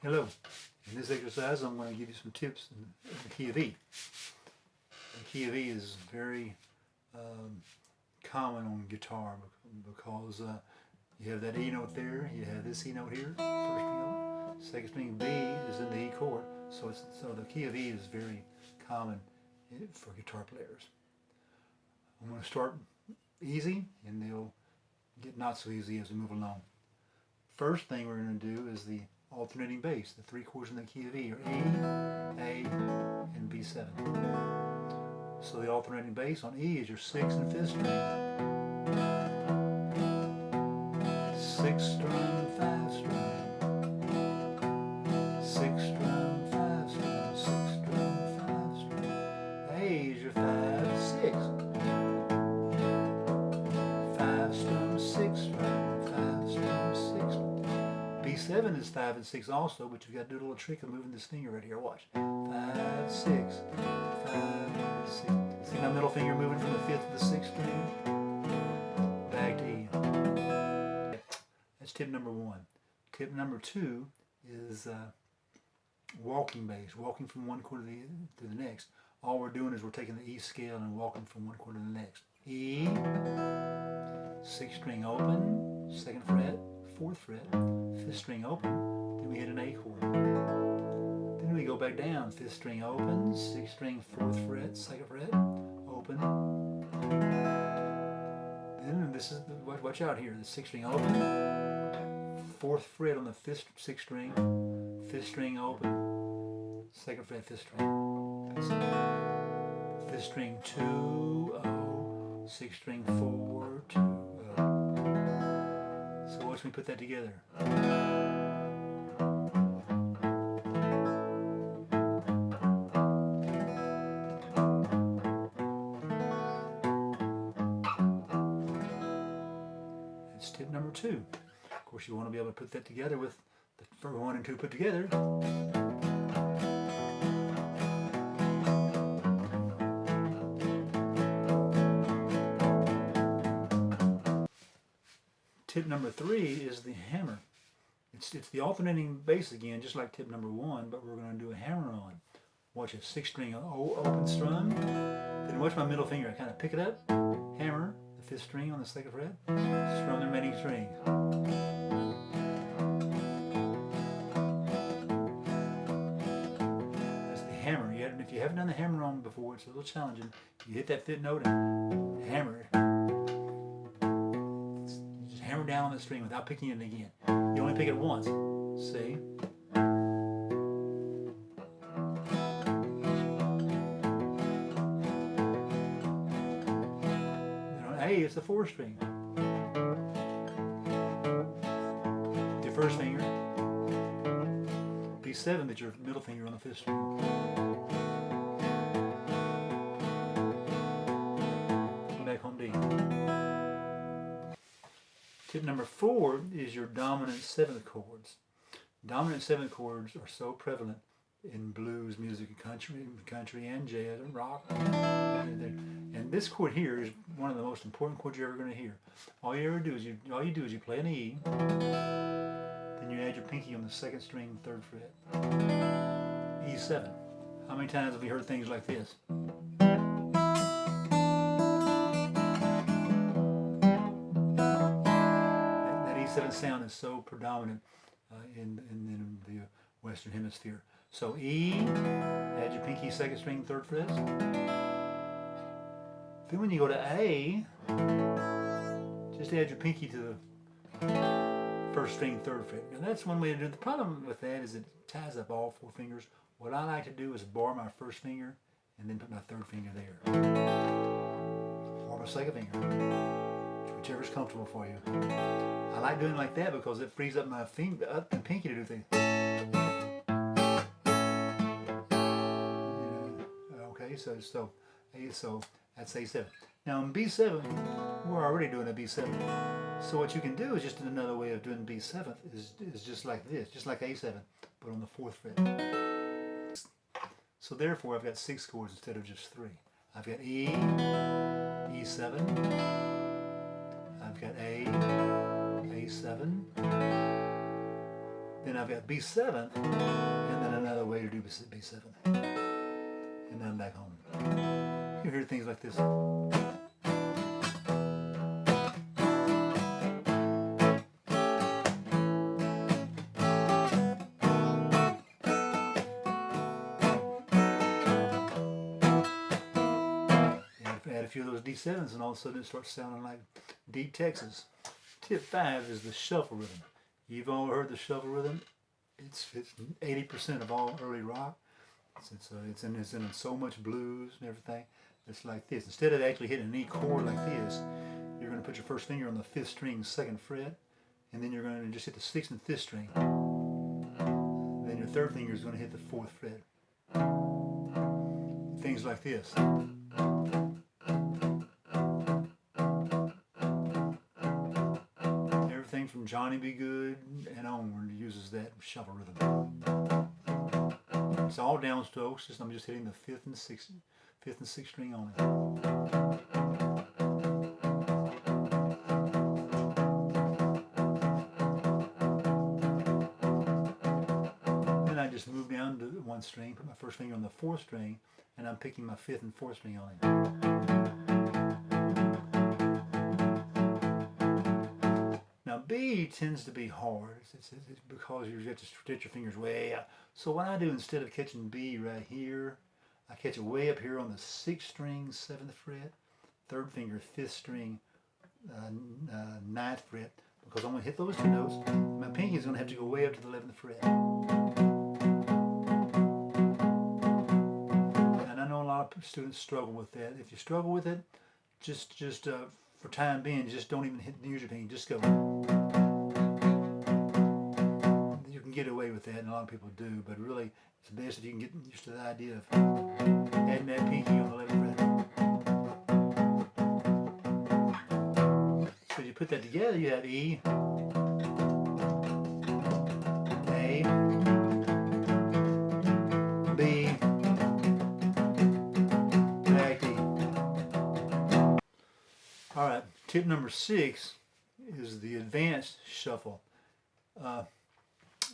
Hello. In this exercise, I'm going to give you some tips in the key of E. The key of E is very common on guitar because you have that E note there, you have this E note here, first string note. Second string B is in the E chord, so the key of E is very common for guitar players. I'm going to start easy, and they'll get not so easy as we move along. First thing we're going to do is the alternating bass. The three chords in the key of E are E, A, and B7. So the alternating bass on E is your 6th and 5th string, 6th strum, 5th strum, 6th strum, 5th strum, 6th strum, 5th strum. A is your 5, 6, 5 strum, 6 strum, 5 strum, 6 strum. B7 is 5 and 6 also, but you've got to do a little trick of moving this finger right here. Watch. 5, 6, 5, 6. See my middle finger moving from the 5th to the 6th string? Back to E. That's tip number 1. Tip number 2 is walking bass, walking from one chord to the next. All we're doing is we're taking the E scale and walking from one chord to the next. E, 6th string open, 2nd fret, 4th fret, 5th string open, then we hit an A chord. Then we go back down, 5th string open, 6th string, 4th fret, 2nd fret, open. Then this is, watch out here, the 6th string open, 4th fret on the 6th string, 5th string open, 2nd fret, 5th string. 5th string 2, 0, 6th string 4, 2, 0. So watch me put that together. That's tip number 2. Of course, you want to be able to put that together with the first 1 and 2 put together. Tip number 3 is the hammer. It's the alternating bass again, just like tip number 1, but we're going to do a hammer on. Watch a 6th string open strum, then watch my middle finger. I kind of pick it up, hammer, the 5th string on the 2nd fret, strum the remaining strings. That's the hammer. If you haven't done the hammer on before, it's a little challenging. You hit that 5th note and hammer it. Hammer down on the string without picking it again. You only pick it once. See? Then on A, it's the 4th string. Your first finger. B7, that's your middle finger on the 5th string. Back home D. Tip number 4 is your dominant 7th chords. Dominant 7th chords are so prevalent in blues music and country and jazz and rock. And this chord here is one of the most important chords you're ever going to hear. All you do is you play an E, then you add your pinky on the 2nd string, 3rd fret. E7. How many times have we heard things like this? E7 sound is so predominant in the Western Hemisphere. So E, add your pinky 2nd string, 3rd fret. Then when you go to A, just add your pinky to the 1st string, 3rd fret. Now that's one way to do it. The problem with that is it ties up all 4 fingers. What I like to do is bar my 1st finger and then put my 3rd finger there. Or my 2nd finger. Whichever's comfortable for you. I like doing it like that because it frees up my pinky to do things. Okay, so that's A7. Now in B7, we're already doing a B7. So what you can do is just another way of doing B7 is just like this, just like A7, but on the 4th fret. So therefore, I've got 6 chords instead of just 3. I've got E, E7. I've got A, A7, Then I've got B7, and then another way to do B7. And then I'm back home. You hear things like this. Add a few of those D7s, and all of a sudden it starts sounding like deep Texas. Tip 5 is the shuffle rhythm. You've all heard the shuffle rhythm. It's 80% of all early rock. It's in so much blues and everything. It's like this. Instead of actually hitting an E chord like this, you're going to put your first finger on the 5th string, 2nd fret, and then you're going to just hit the 6th and 5th string. Then your 3rd finger is going to hit the 4th fret. Things like this. Everything from Johnny B. Good and onward uses that shuffle rhythm. It's all downstrokes, just I'm just hitting the 5th and 6th string only. Then I just move down to 1 string, put my first finger on the 4th string, and I'm picking my 5th and 4th string only. Now B tends to be hard. It's because you have to stretch your fingers way out. So what I do, instead of catching B right here, I catch it way up here on the 6th string, 7th fret, 3rd finger, 5th string, 9th fret, because I'm going to hit those 2 notes. My pinky is going to have to go way up to the 11th fret. And I know a lot of students struggle with that. If you struggle with it, just for time being, just don't even use your pinky, just go. You can get away with that, and a lot of people do, but really it's best if you can get used to the idea of adding that pinky on the 11th fret. So you put that together, you have E, A, B, back to E. Alright, tip number 6 is the advanced shuffle.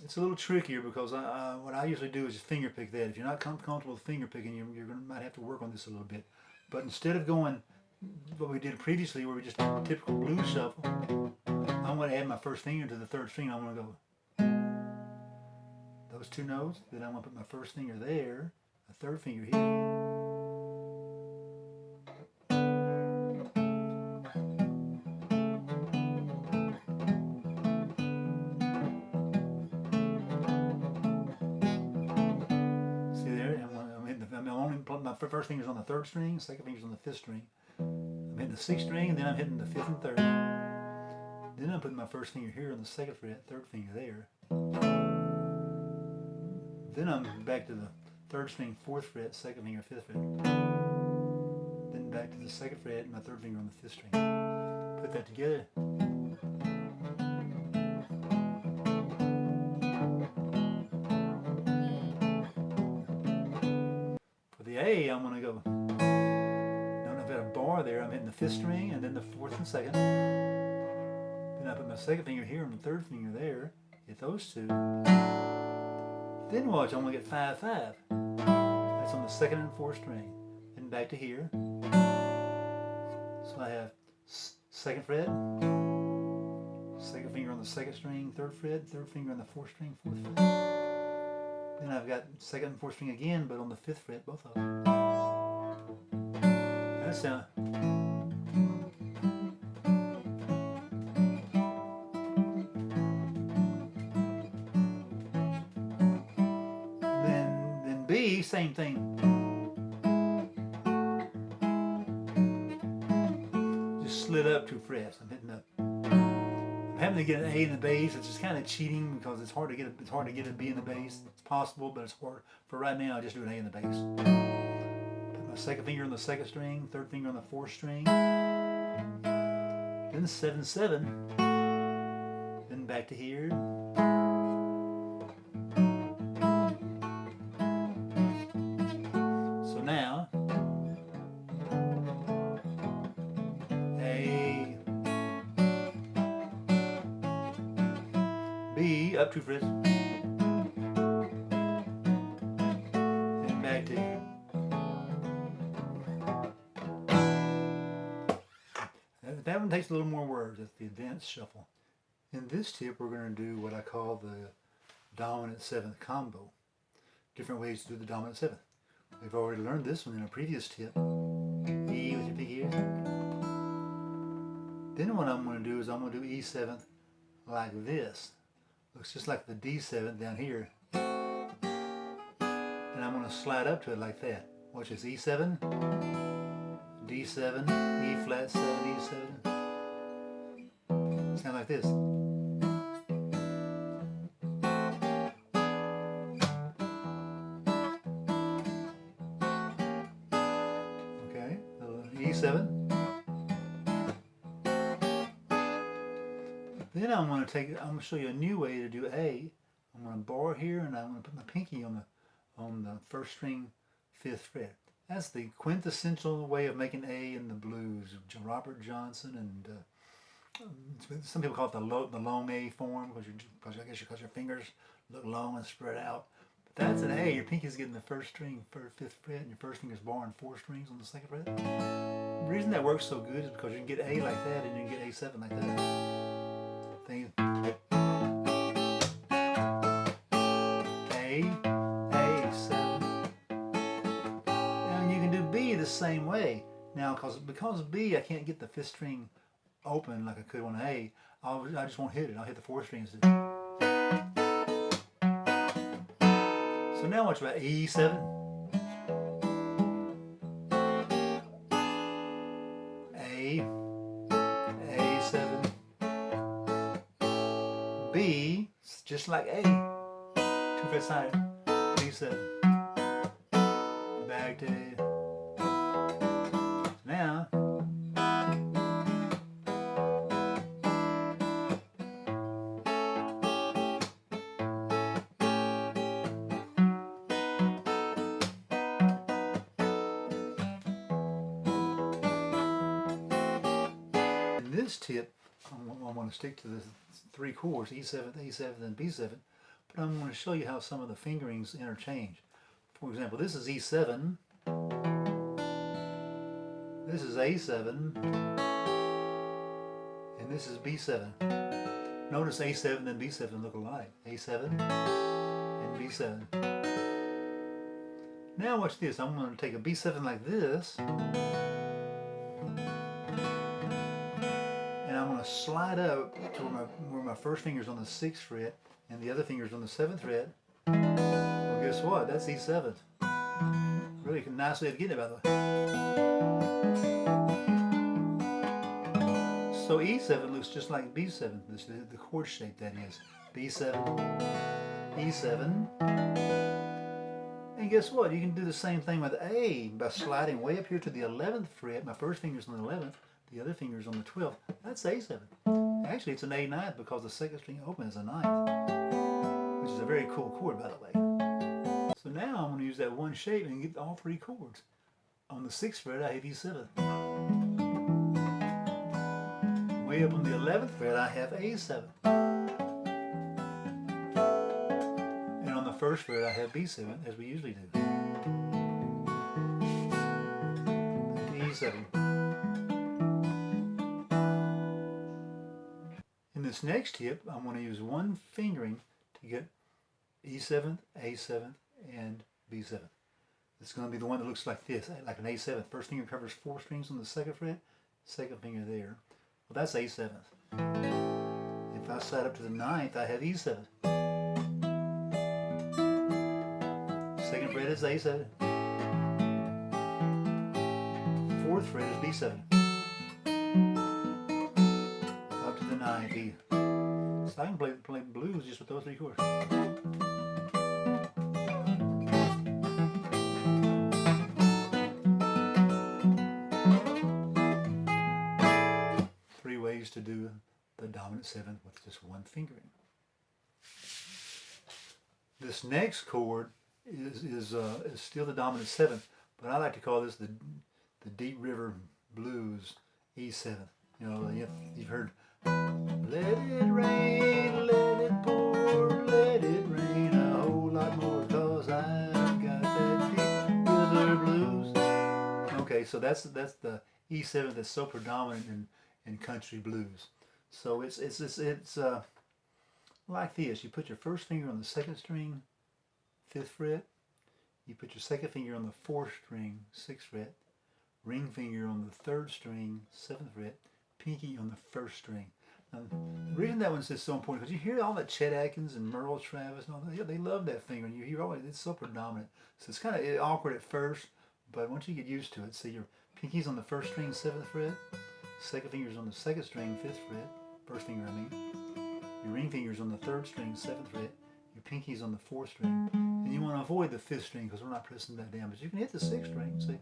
It's a little trickier because what I usually do is just finger pick that. If you're not comfortable with finger picking, might have to work on this a little bit. But instead of going what we did previously, where we just typical blues shuffle, I'm going to add my first finger to the 3rd string. I'm going to go those 2 notes. Then I'm going to put my first finger there, a 3rd finger here. My first finger's on the 3rd string, 2nd finger's on the 5th string. I'm hitting the 6th string, and then I'm hitting the 5th and 3rd. Then I'm putting my first finger here on the 2nd fret, 3rd finger there. Then I'm back to the 3rd string, 4th fret, 2nd finger, 5th fret. Then back to the 2nd fret, and my 3rd finger on the 5th string. Put that together. The A, I'm going to go. Now I've got a bar there. I'm hitting the 5th string and then the 4th and 2nd. Then I put my 2nd finger here and the 3rd finger there. Hit those 2. Then watch, I'm going to get 5, 5. That's on the 2nd and 4th string. Then back to here. So I have 2nd fret, 2nd finger on the 2nd string, 3rd fret, 3rd finger on the 4th string, 4th fret. Then I've got 2nd and 4th string again, but on the 5th fret, both of them. That sound. Then B, same thing. Just slid up 2 frets. I'm hitting up. I'm having to get an A in the bass, which is kind of cheating because it's hard to get a B in the bass. It's possible, but it's hard. For right now, I just do an A in the bass. Put my 2nd finger on the 2nd string, 3rd finger on the 4th string. Then 7, 7. Then back to here. So now, A, B, up 2 frets, and back to. That one takes a little more words. That's the advanced shuffle. In this tip, we're going to do what I call the dominant seventh combo. Different ways to do the dominant seventh. We've already learned this one in a previous tip. E with your pinky here. Then what I'm going to do is I'm going to do E seventh like this. Looks just like the D seventh down here. And I'm going to slide up to it like that. Watch this. E7, D7, E flat 7, E7. Sound like this. Okay, E7. Then I'm going to show you a new way to do A. I'm going to bar here, and I'm going to put my pinky on the first string, 5th fret. That's the quintessential way of making A in the blues. Robert Johnson and some people call it the long A form because I guess because your fingers look long and spread out. But that's an A. Your pinky's getting the first string, 5th fret, and your first finger's barring 4 strings on the 2nd fret. The reason that works so good is because you can get A like that, and you can get A7 like that. Thing. A7. And you can do B the same way. Now, because B, I can't get the 5th string open like I could on A, I just won't hit it. I'll hit the 4th string instead. So now what's about E7? A7. B, just like A, 2 frets higher, B7, back to A. So now, in this tip, I want to stick to the 3 chords, E7, A7, and B7, but I'm going to show you how some of the fingerings interchange. For example, this is E7, this is A7, and this is B7. Notice A7 and B7 look alike. A7 and B7. Now watch this. I'm going to take a B7 like this, and I'm going to slide up to where my first finger's on the 6th fret and the other finger's on the 7th fret. Well, guess what? That's E7. Really nice way of getting it, by the way. So E7 looks just like B7, the chord shape that is. B7, E7. And guess what? You can do the same thing with A by sliding way up here to the 11th fret. My first finger's on the 11th. The other finger's on the 12th. That's A7. Actually, it's an A9 because the 2nd string open is a 9th, which is a very cool chord, by the way. So now I'm going to use that one shape and get all 3 chords. On the 6th fret, I have E7. Way up on the 11th fret, I have A7. And on the 1st fret, I have B7, as we usually do. E7. In this next tip, I'm going to use one fingering to get E7th, A7th, and B7. It's going to be the one that looks like this, like an A7. First finger covers 4 strings on the 2nd fret, 2nd finger there. Well, that's A7th. If I slide up to the 9th, I have E7. 2nd fret is A7. 4th fret is B7. Up to the 9th, E. So I can play blues just with those 3 chords. 3 ways to do the dominant 7th with just one fingering. This next chord is still the dominant 7th, but I like to call this the Deep River Blues E7th. You know, you've heard, let it rain, let it pour. So that's the E7 that's so predominant in country blues. So it's like this. You put your first finger on the second string, 5th fret. You put your second finger on the 4th string, 6th fret. Ring finger on the 3rd string, 7th fret. Pinky on the 1st string. Now, the reason that one's just so important, because you hear all that Chet Atkins and Merle Travis and all that, yeah, they love that finger, and you hear always, it's so predominant. So it's kind of awkward at first, but once you get used to it, see your pinky's on the 1st string, 7th fret, second finger's on the 2nd string, 5th fret, first finger I mean, your ring finger's on the 3rd string, 7th fret, your pinky's on the 4th string, and you want to avoid the 5th string because we're not pressing that down, but you can hit the 6th string, see?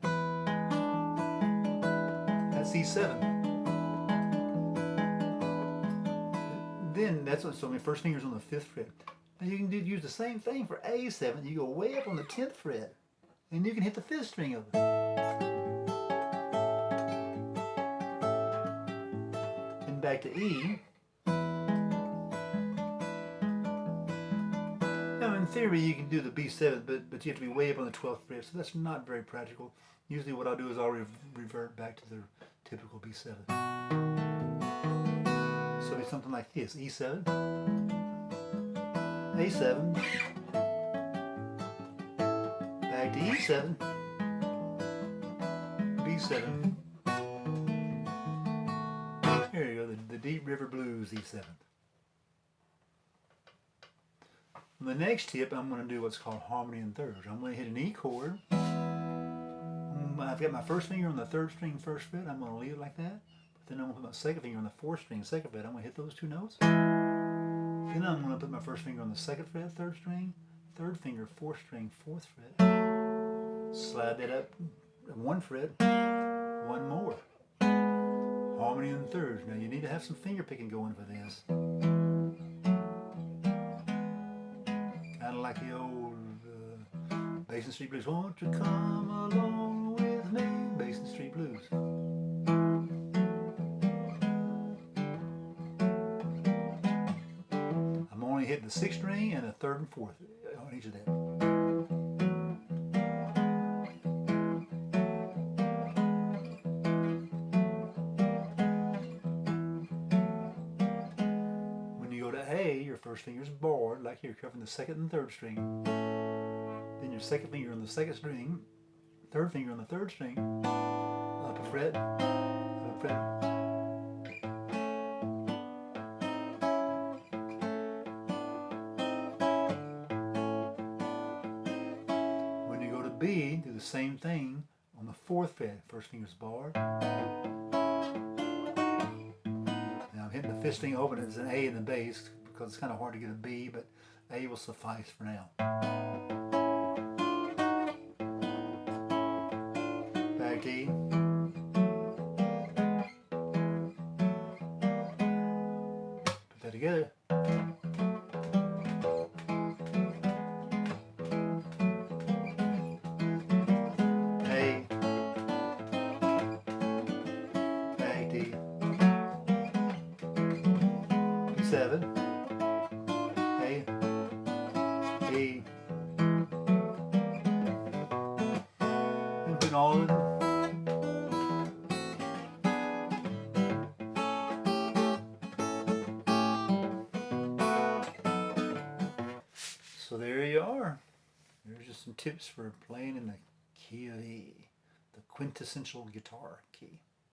That's E7. Then that's what, so my first finger's on the 5th fret. Now you can use the same thing for A7. You go way up on the 10th fret, and you can hit the 5th string of it. And back to E. Now in theory you can do the B7, but you have to be way up on the 12th fret, so that's not very practical. Usually what I'll do is I'll revert back to the typical B7. So it'll be something like this: E7, A7, back to E7, B7. Here you go, the Deep River Blues E7. On the next tip, I'm going to do what's called harmony in thirds. I'm going to hit an E chord. I've got my first finger on the 3rd string, 1st fret. I'm going to leave it like that. Then I'm going to put my second finger on the 4th string, 2nd fret. I'm going to hit those two notes. Then I'm going to put my first finger on the 2nd fret, 3rd string, 3rd finger, 4th string, 4th fret. Slide that up 1 fret, 1 more. Harmony in thirds. Now you need to have some finger picking going for this. Kind of like the old Basin Street Blues. Won't you come along with me? Basin Street Blues. Hit the 6th string and the 3rd and 4th on each of them. When you go to A, your first finger's barred, like here, covering the 2nd and 3rd string. Then your second finger on the 2nd string, 3rd finger on the 3rd string, up a fret, up a fret. B, do the same thing on the 4th fret. First finger's barred. Now I'm hitting the 5th string open as an A in the bass because it's kind of hard to get a B, but A will suffice for now. Back to E. Put that together. E7, A, E, and put all of them. So there you are. There's just some tips for playing in the key of E, the quintessential guitar key.